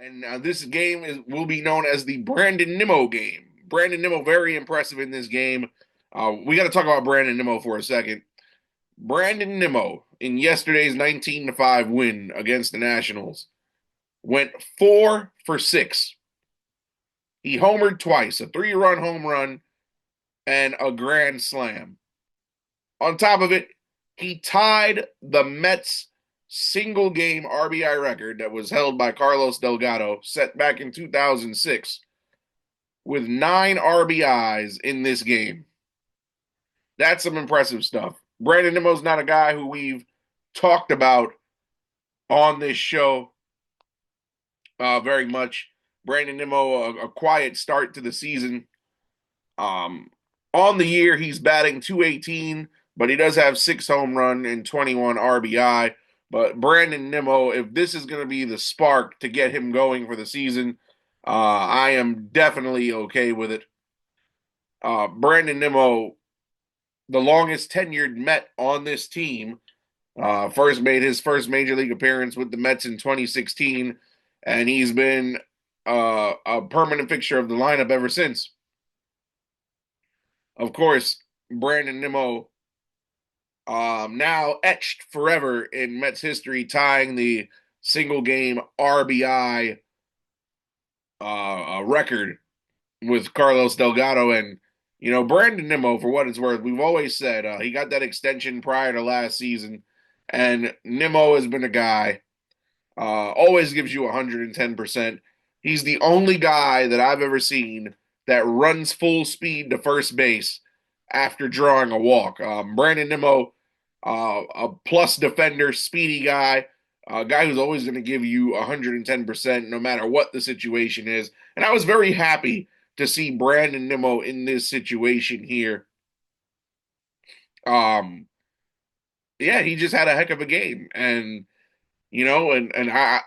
And this game will be known as the Brandon Nimmo game. Brandon Nimmo, very impressive in this game. We got to talk about Brandon Nimmo for a second. Brandon Nimmo, in yesterday's 19-5 win against the Nationals, went 4 for 6. He homered twice, a 3-run home run and a grand slam. On top of it, he tied the Mets single game RBI record that was held by Carlos Delgado, set back in 2006, with 9 RBIs in this game. That's some impressive stuff. Brandon Nimmo's not a guy who we've talked about on this show very much. Brandon Nimmo, a quiet start to the season. On the year, he's batting .218, but he does have 6 home run and 21 RBI. But Brandon Nimmo, if this is going to be the spark to get him going for the season, I am definitely okay with it. Brandon Nimmo, the longest tenured Met on this team, first made his first major league appearance with the Mets in 2016, and he's been a permanent fixture of the lineup ever since. Of course, Brandon Nimmo, now etched forever in Mets history, tying the single game RBI record with Carlos Delgado. And, Brandon Nimmo, for what it's worth, we've always said he got that extension prior to last season. And Nimmo has been a guy, always gives you 110%. He's the only guy that I've ever seen that runs full speed to first base after drawing a walk. Brandon Nimmo, a plus defender, speedy guy, a guy who's always going to give you 110% no matter what the situation is. And I was very happy to see Brandon Nimmo in this situation here. Yeah, he just had a heck of a game. And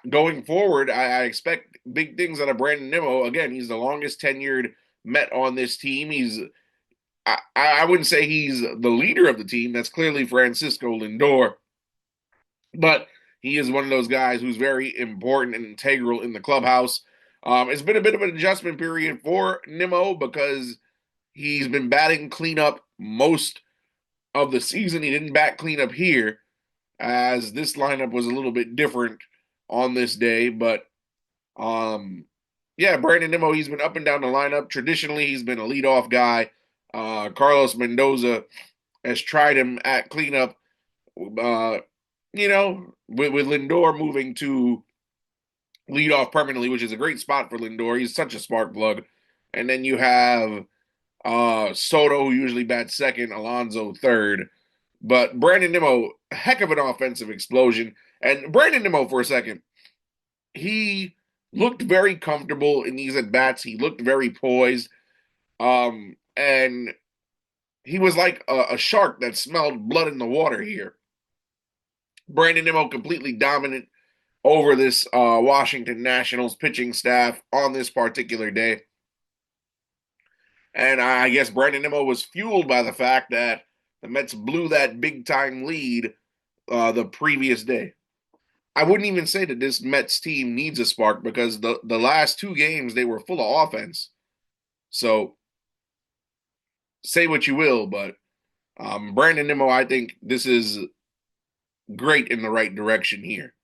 going forward, I expect big things out of Brandon Nimmo. Again, he's the longest tenured Met on this team. I wouldn't say he's the leader of the team. That's clearly Francisco Lindor. But he is one of those guys who's very important and integral in the clubhouse. It's been a bit of an adjustment period for Nimmo because he's been batting cleanup most of the season. He didn't bat cleanup here, as this lineup was a little bit different on this day. But yeah, Brandon Nimmo, he's been up and down the lineup. Traditionally, he's been a leadoff guy. Carlos Mendoza has tried him at cleanup. With Lindor moving to lead off permanently, which is a great spot for Lindor. He's such a spark plug. And then you have Soto, who usually bats second, Alonso third. But Brandon Nimmo, heck of an offensive explosion. And Brandon Nimmo, for a second, he looked very comfortable in these at-bats. He looked very poised. And he was like a shark that smelled blood in the water here. Brandon Nimmo completely dominant over this Washington Nationals pitching staff on this particular day. And I guess Brandon Nimmo was fueled by the fact that the Mets blew that big-time lead the previous day. I wouldn't even say that this Mets team needs a spark because the last 2 games, they were full of offense. So, say what you will, but Brandon Nimmo, I think this is great in the right direction here.